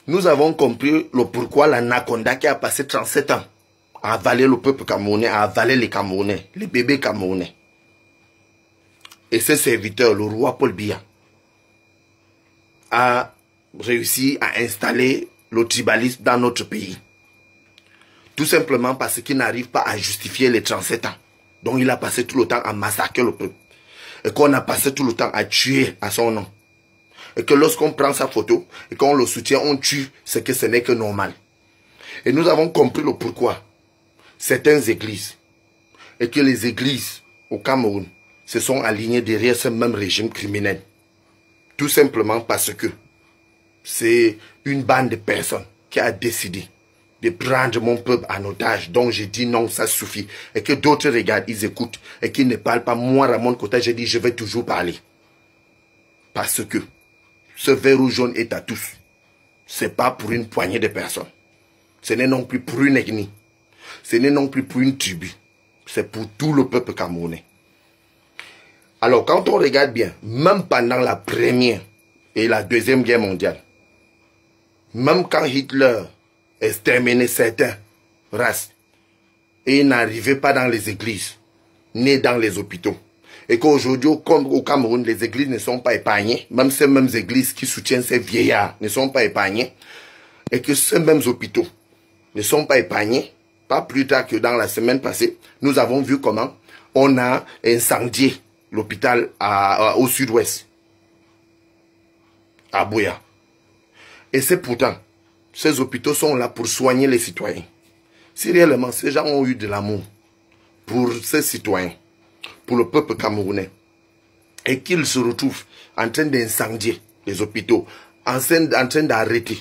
nous avons compris le pourquoi l'anaconda qui a passé 37 ans à avaler le peuple camerounais, à avaler les Camerounais, les bébés camerounais. Et ses serviteurs, le roi Paul Biya, a réussi à installer le tribalisme dans notre pays. Tout simplement parce qu'il n'arrive pas à justifier les 37 ans. Donc il a passé tout le temps à massacrer le peuple. Et qu'on a passé tout le temps à tuer à son nom. Et que lorsqu'on prend sa photo et qu'on le soutient, on tue, c'est que ce n'est que normal. Et nous avons compris le pourquoi. Certaines églises, et que les églises au Cameroun se sont alignées derrière ce même régime criminel. Tout simplement parce que c'est une bande de personnes qui a décidé de prendre mon peuple en otage. Donc j'ai dit non, ça suffit. Et que d'autres regardent, ils écoutent et qu'ils ne parlent pas. Moi, Ramon Kota, j'ai dit je vais toujours parler. Parce que ce verrou jaune est à tous. Ce n'est pas pour une poignée de personnes. Ce n'est non plus pour une ethnie. Ce n'est non plus pour une tribu. C'est pour tout le peuple camerounais. Alors quand on regarde bien, même pendant la première et la deuxième guerre mondiale, même quand Hitler exterminait certaines races, et il n'arrivait pas dans les églises, ni dans les hôpitaux, et qu'aujourd'hui, comme au Cameroun, les églises ne sont pas épargnées, même ces mêmes églises qui soutiennent ces vieillards ne sont pas épargnées, et que ces mêmes hôpitaux ne sont pas épargnés. Pas plus tard que dans la semaine passée, nous avons vu comment on a incendié l'hôpital au sud-ouest, à Buea. Et c'est pourtant, ces hôpitaux sont là pour soigner les citoyens. Si réellement ces gens ont eu de l'amour pour ces citoyens, pour le peuple camerounais, et qu'ils se retrouvent en train d'incendier les hôpitaux, en train d'arrêter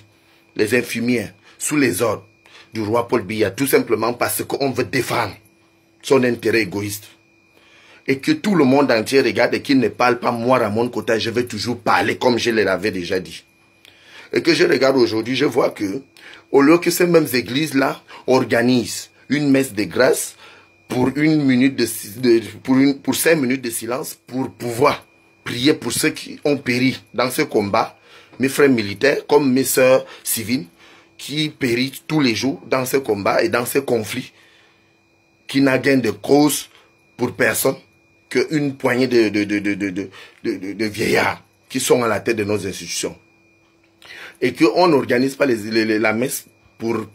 les infirmières sous les ordres du roi Paul Biya, tout simplement parce qu'on veut défendre son intérêt égoïste. Et que tout le monde entier regarde et qu'il ne parle pas, moi, Ramon Kota, je vais toujours parler comme je l'avais déjà dit. Et que je regarde aujourd'hui, je vois que, au lieu que ces mêmes églises-là organisent une messe de grâce pour 5 minutes de silence pour pouvoir prier pour ceux qui ont péri dans ce combat, mes frères militaires comme mes sœurs civiles qui périssent tous les jours dans ce combat et dans ce conflit qui n'a gain de cause pour personne qu'une poignée de vieillards qui sont à la tête de nos institutions. Et qu'on n'organise pas la messe pour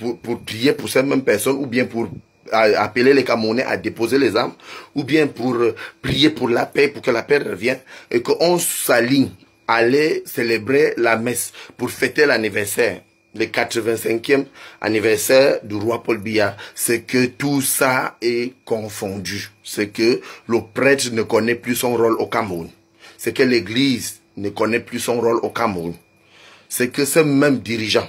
prier pour ces mêmes personnes, ou bien pour appeler les Camerounais à déposer les armes, ou bien pour prier pour la paix, pour que la paix revienne, et qu'on s'aligne à aller célébrer la messe pour fêter l'anniversaire, le 85e anniversaire du roi Paul Biya. C'est que tout ça est confondu. C'est que le prêtre ne connaît plus son rôle au Cameroun. C'est que l'église ne connaît plus son rôle au Cameroun. C'est que ces mêmes dirigeants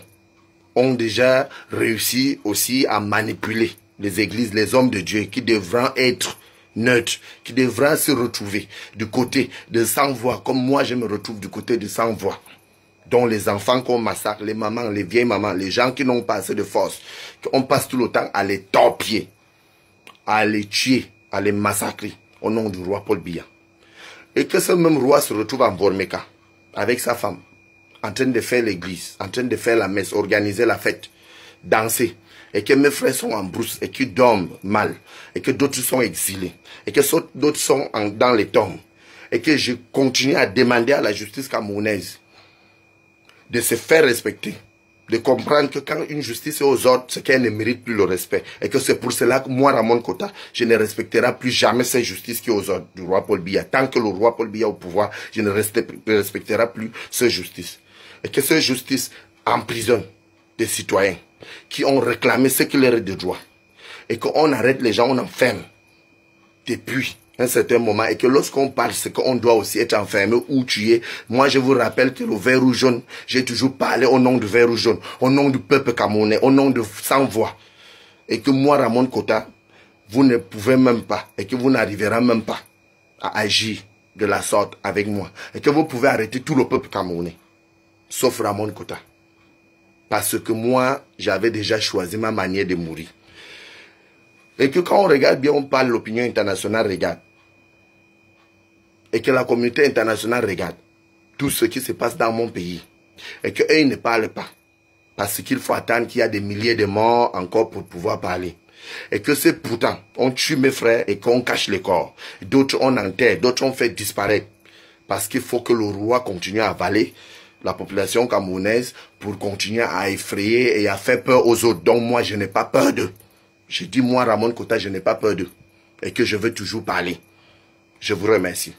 ont déjà réussi aussi à manipuler les églises, les hommes de Dieu qui devront être neutres, qui devront se retrouver du côté de sans-voix, comme moi je me retrouve du côté de sans-voix, dont les enfants qu'on massacre, les mamans, les vieilles mamans, les gens qui n'ont pas assez de force, qu'on passe tout le temps à les torpiller, à les tuer, à les massacrer au nom du roi Paul Biya. Et que ce même roi se retrouve en Bormeka avec sa femme, en train de faire l'église, en train de faire la messe, organiser la fête, danser, et que mes frères sont en brousse, et qu'ils dorment mal, et que d'autres sont exilés, et que d'autres sont dans les tombes, et que je continue à demander à la justice camerounaise de se faire respecter, de comprendre que quand une justice est aux ordres, c'est qu'elle ne mérite plus le respect, et que c'est pour cela que moi, Ramon Kota, je ne respecterai plus jamais cette justice qui est aux ordres du roi Paul Biya. Tant que le roi Paul Biya est au pouvoir, je ne respecterai plus cette justice. Et que cette justice emprisonne des citoyens qui ont réclamé ce qui leur est de droit. Et qu'on arrête les gens, on enferme depuis un certain moment. Et que lorsqu'on parle, c'est qu'on doit aussi être enfermé ou tué. Moi, je vous rappelle que le verrou jaune, j'ai toujours parlé au nom du verrou jaune, au nom du peuple camerounais, au nom de sans-voix. Et que moi, Ramon Kota, vous ne pouvez même pas, et que vous n'arriverez même pas à agir de la sorte avec moi. Et que vous pouvez arrêter tout le peuple camerounais, sauf Ramon Kota. Parce que moi, j'avais déjà choisi ma manière de mourir. Et que quand on regarde bien, on parle, l'opinion internationale regarde. Et que la communauté internationale regarde tout ce qui se passe dans mon pays. Et qu'eux ne parlent pas. Parce qu'il faut attendre qu'il y a des milliers de morts encore pour pouvoir parler. Et que c'est pourtant, on tue mes frères et qu'on cache les corps. D'autres on enterre, d'autres on fait disparaître. Parce qu'il faut que le roi continue à avaler la population camerounaise pour continuer à effrayer et à faire peur aux autres. Donc moi, je n'ai pas peur d'eux. Je dis moi, Ramon Kota, je n'ai pas peur d'eux. Et que je veux toujours parler. Je vous remercie.